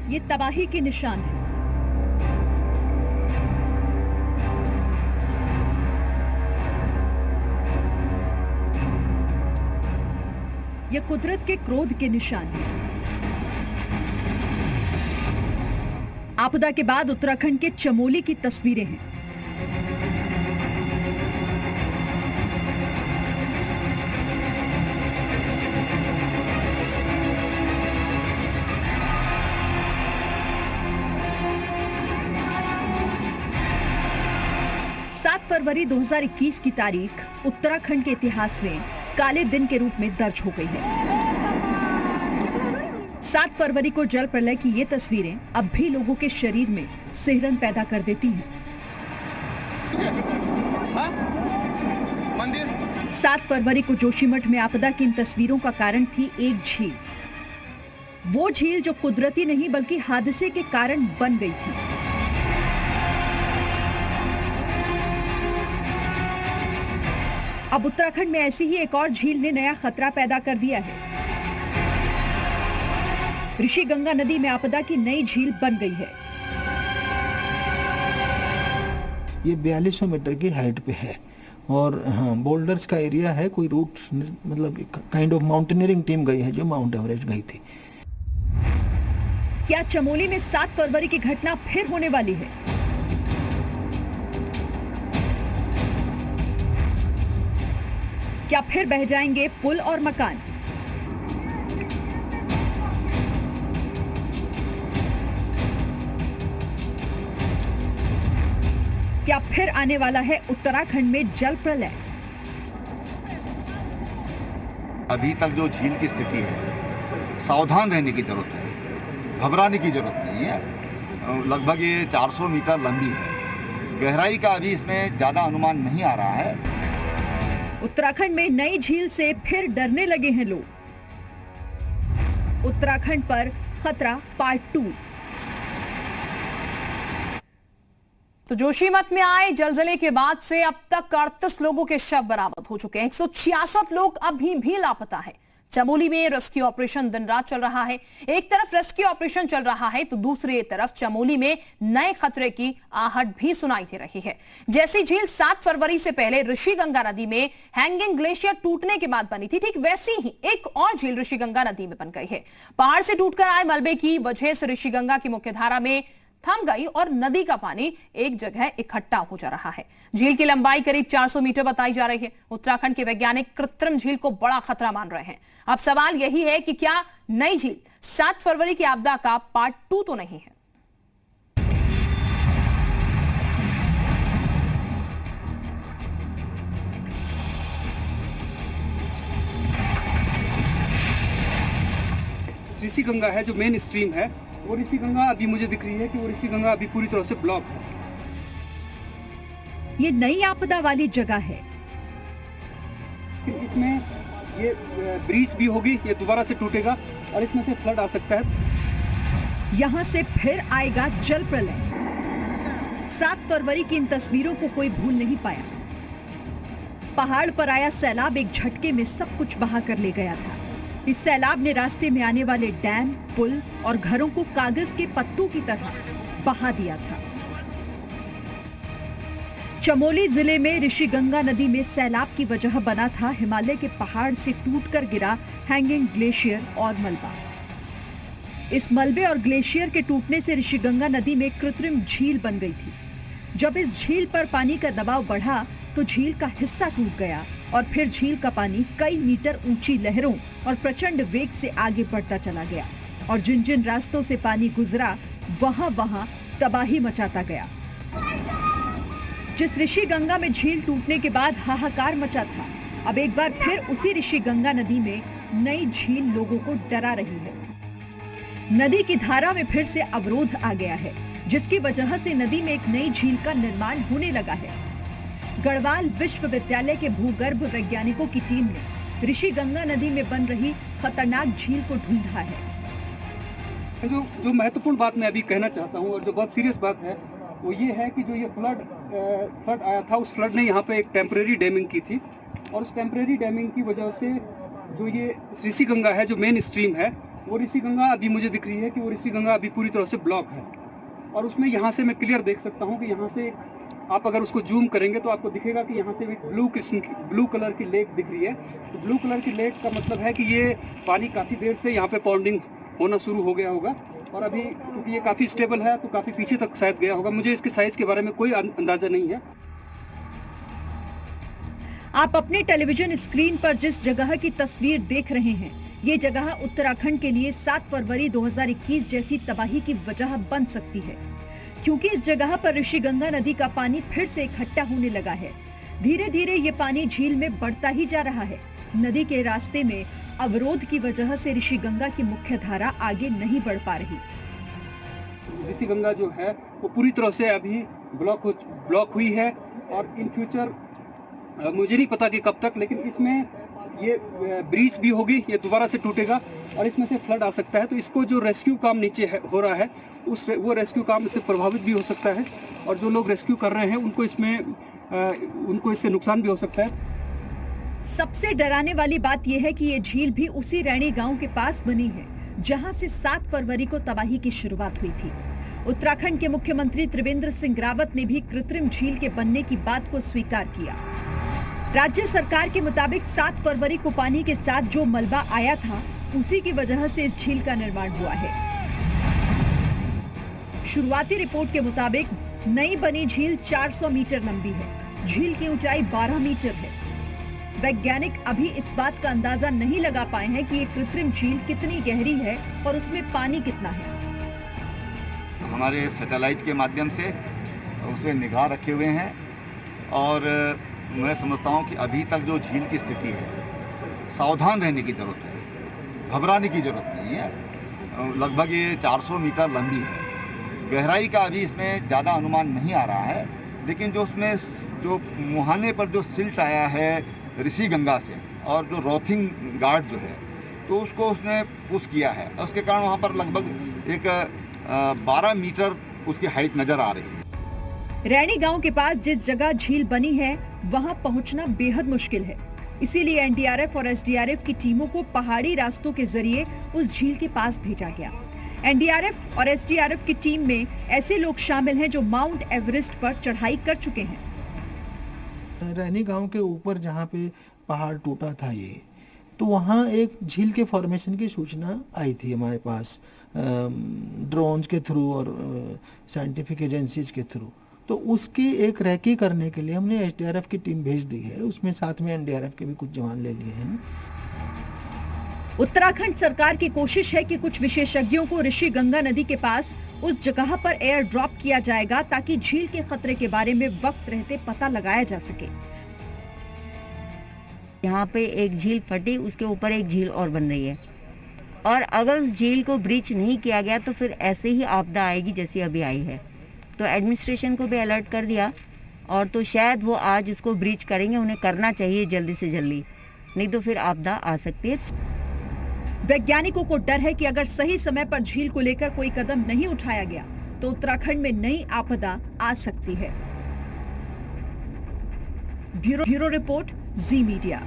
ये तबाही के निशान हैं। ये कुदरत के क्रोध के निशान हैं। आपदा के बाद उत्तराखंड के चमोली की तस्वीरें हैं। फरवरी 2021 की तारीख उत्तराखंड के इतिहास में काले दिन के रूप में दर्ज हो गई है। 7 फरवरी को जल प्रलय की ये तस्वीरें अब भी लोगों के शरीर में सिहरन पैदा कर देती हैं। 7 फरवरी को जोशीमठ में आपदा की इन तस्वीरों का कारण थी एक झील। वो झील जो कुदरती नहीं बल्कि हादसे के कारण बन गई थी। अब उत्तराखंड में ऐसी ही एक और झील ने नया खतरा पैदा कर दिया है। ऋषिगंगा नदी में आपदा की नई झील बन गई है। ये 4200 मीटर की हाइट पे है और हाँ, बोल्डर्स का एरिया है। कोई रूट मतलब काइंड ऑफ माउंटेनियरिंग टीम गई है जो माउंट एवरेस्ट गई थी। क्या चमोली में 7 फरवरी की घटना फिर होने वाली है? क्या फिर बह जाएंगे पुल और मकान? क्या फिर आने वाला है उत्तराखंड में जल प्रलय? अभी तक जो झील की स्थिति है, सावधान रहने की जरूरत है, घबराने की जरूरत नहीं है। लगभग ये 400 मीटर लंबी है। गहराई का अभी इसमें ज्यादा अनुमान नहीं आ रहा है। उत्तराखंड में नई झील से फिर डरने लगे हैं लोग। उत्तराखंड पर खतरा पार्ट 2। तो जोशीमठ में आए जलजले के बाद से अब तक 38 लोगों के शव बरामद हो चुके हैं। 166 लोग अभी भी लापता है। चमोली में रेस्क्यू ऑपरेशन दिन रात चल रहा है। एक तरफ रेस्क्यू ऑपरेशन चल रहा है तो दूसरी तरफ चमोली में नए खतरे की आहट भी सुनाई दे रही है। जैसी झील 7 फरवरी से पहले ऋषिगंगा नदी में हैंगिंग ग्लेशियर टूटने के बाद बनी थी, ठीक वैसी ही एक और झील ऋषिगंगा नदी में बन गई है। पहाड़ से टूटकर आए मलबे की वजह से ऋषिगंगा की मुख्यधारा में थम गई और नदी का पानी एक जगह इकट्ठा हो जा रहा है। झील की लंबाई करीब 400 मीटर बताई जा रही है। उत्तराखंड के वैज्ञानिक कृत्रिम झील को बड़ा खतरा मान रहे हैं। अब सवाल यही है कि क्या नई झील 7 फरवरी की आपदा का पार्ट 2 तो नहीं है? ऋषिगंगा है जो मेन स्ट्रीम है, वो ऋषिगंगा अभी मुझे दिख रही है कि वो ऋषिगंगा अभी पूरी तरह से ब्लॉक है। ये नई आपदा वाली जगह है। इसमें ये ब्रीच भी होगी, ये दोबारा से टूटेगा और इसमें से फ्लड आ सकता है। यहाँ से फिर आएगा जल प्रलय। 7 फरवरी की इन तस्वीरों को कोई भूल नहीं पाया। पहाड़ पर आया सैलाब एक झटके में सब कुछ बहा कर ले गया था। इस सैलाब ने रास्ते में आने वाले डैम, पुल और घरों को कागज के पत्तों की तरह बहा दिया था। चमोली जिले में ऋषिगंगा नदी में सैलाब की वजह बना था हिमालय के पहाड़ से टूटकर गिरा हैंगिंग ग्लेशियर और मलबा। इस मलबे और ग्लेशियर के टूटने से ऋषिगंगा नदी में कृत्रिम झील बन गई थी। जब इस झील पर पानी का दबाव बढ़ा तो झील का हिस्सा टूट गया और फिर झील का पानी कई मीटर ऊंची लहरों और प्रचंड वेग से आगे बढ़ता चला गया और जिन जिन रास्तों से पानी गुजरा वहां तबाही मचाता गया। जिस ऋषिगंगा में झील टूटने के बाद हाहाकार मचा था, अब एक बार फिर उसी ऋषिगंगा नदी में नई झील लोगों को डरा रही है। नदी की धारा में फिर से अवरोध आ गया है, जिसकी वजह से नदी में एक नई झील का निर्माण होने लगा है। गढ़वाल विश्वविद्यालय के भूगर्भ वैज्ञानिकों की टीम ने ऋषिगंगा नदी में बन रही खतरनाक झील को ढूंढा है। जो महत्वपूर्ण बात मैं अभी कहना चाहता हूँ और जो बहुत सीरियस बात है वो ये है कि जो ये फ्लड आया था, उस फ्लड ने यहाँ पे एक टेम्परेरी डैमिंग की थी और उस टेम्परेरी डैमिंग की वजह से जो ये ऋषिगंगा है जो मेन स्ट्रीम है, वो ऋषि गंगा अभी मुझे दिख रही है कि वो ऋषि गंगा अभी पूरी तरह से ब्लॉक है। और उसमें यहाँ से मैं क्लियर देख सकता हूँ कि यहाँ से आप अगर उसको जूम करेंगे तो आपको दिखेगा कि यहाँ से एक ब्लू कलर की लेक दिख रही है। तो ब्लू कलर की लेक का मतलब है कि ये पानी काफ़ी देर से यहाँ पे पॉन्डिंग होना शुरू हो गया होगा, और अभी क्योंकि ये काफ़ी स्टेबल है तो काफ़ी पीछे तक शायद गया होगा। मुझे इसके साइज़ के बारे में कोई अंदाज़ा नहीं है। आप अपने टेलीविजन स्क्रीन पर जिस जगह की तस्वीर देख रहे हैं, ये जगह उत्तराखंड के लिए 7 फरवरी 2021 जैसी तबाही की वजह बन सकती है, क्योंकि इस जगह पर ऋषि गंगा नदी का पानी फिर से इकट्ठा होने लगा है। धीरे धीरे ये पानी झील में बढ़ता ही जा रहा है। नदी के रास्ते में अवरोध की वजह से ऋषि गंगा की मुख्य धारा आगे नहीं बढ़ पा रही। ऋषि गंगा जो है वो पूरी तरह से अभी ब्लॉक हुई है, और इन फ्यूचर मुझे नहीं पता कि कब तक, लेकिन इसमें ये ब्रीच भी होगी, ये दोबारा से टूटेगा और इसमें से फ्लड आ सकता है। तो इसको जो रेस्क्यू काम नीचे हो रहा है वो रेस्क्यू काम इससे प्रभावित भी हो सकता है, और जो लोग रेस्क्यू कर रहे हैं उनको इससे नुकसान भी हो सकता है। सबसे डराने वाली बात यह है कि ये झील भी उसी रैणी गांव के पास बनी है, जहां से 7 फरवरी को तबाही की शुरुआत हुई थी। उत्तराखंड के मुख्यमंत्री त्रिवेंद्र सिंह रावत ने भी कृत्रिम झील के बनने की बात को स्वीकार किया। राज्य सरकार के मुताबिक 7 फरवरी को पानी के साथ जो मलबा आया था, उसी की वजह से इस झील का निर्माण हुआ है। शुरुआती रिपोर्ट के मुताबिक नई बनी झील 400 मीटर लंबी है। झील की ऊंचाई 12 मीटर है। वैज्ञानिक अभी इस बात का अंदाजा नहीं लगा पाए हैं कि ये कृत्रिम झील कितनी गहरी है और उसमें पानी कितना है। हमारे सैटेलाइट के माध्यम से उसे निगाह रखे हुए हैं, और मैं समझता हूं कि अभी तक जो झील की स्थिति है, सावधान रहने की ज़रूरत है, घबराने की ज़रूरत नहीं है। लगभग ये 400 मीटर लंबी है। गहराई का अभी इसमें ज़्यादा अनुमान नहीं आ रहा है, लेकिन जो उसमें जो मुहाने पर जो सिल्ट आया है ऋषि गंगा से, और जो रॉथिंग गार्ड जो है, तो उसको उसने पुश किया है, और उसके कारण वहाँ पर लगभग एक 12 मीटर उसकी हाइट नज़र आ रही है। रैणी गांव के पास जिस जगह झील बनी है, वहां पहुंचना बेहद मुश्किल है। इसीलिए एनडीआरएफ और एसडीआरएफ की टीमों को पहाड़ी रास्तों के जरिए उस झील के पास भेजा गया। एनडीआरएफ और एसडीआरएफ की टीम में ऐसे लोग शामिल हैं जो माउंट एवरेस्ट पर चढ़ाई कर चुके हैं। रैनी गांव के ऊपर जहाँ पे पहाड़ टूटा था ये, तो वहाँ एक झील के फॉर्मेशन की सूचना आई थी हमारे पास ड्रोन्स के थ्रू और साइंटिफिक एजेंसीज के थ्रू। तो उसकी एक रेकी करने के लिए हमने एसडीआरएफ की टीम भेज दी है। उसमें साथ में एनडीआरएफ के भी कुछ जवान ले लिए हैं। उत्तराखंड सरकार की कोशिश है कि कुछ विशेषज्ञों को ऋषि गंगा नदी के पास उस जगह पर एयर ड्रॉप किया जाएगा, ताकि झील के खतरे के बारे में वक्त रहते पता लगाया जा सके। यहाँ पे एक झील फटी, उसके ऊपर एक झील और बन रही है, और अगर उस झील को ब्रीच नहीं किया गया तो फिर ऐसे ही आपदा आएगी जैसी अभी आई है। तो एडमिनिस्ट्रेशन को भी अलर्ट कर दिया, और तो शायद वो आज उसको ब्रीच करेंगे। उन्हें करना चाहिए जल्दी से जल्दी, नहीं तो फिर आपदा आ सकती है। वैज्ञानिकों को डर है कि अगर सही समय पर झील को लेकर कोई कदम नहीं उठाया गया तो उत्तराखंड में नई आपदा आ सकती है। ब्यूरो रिपोर्ट, जी मीडिया।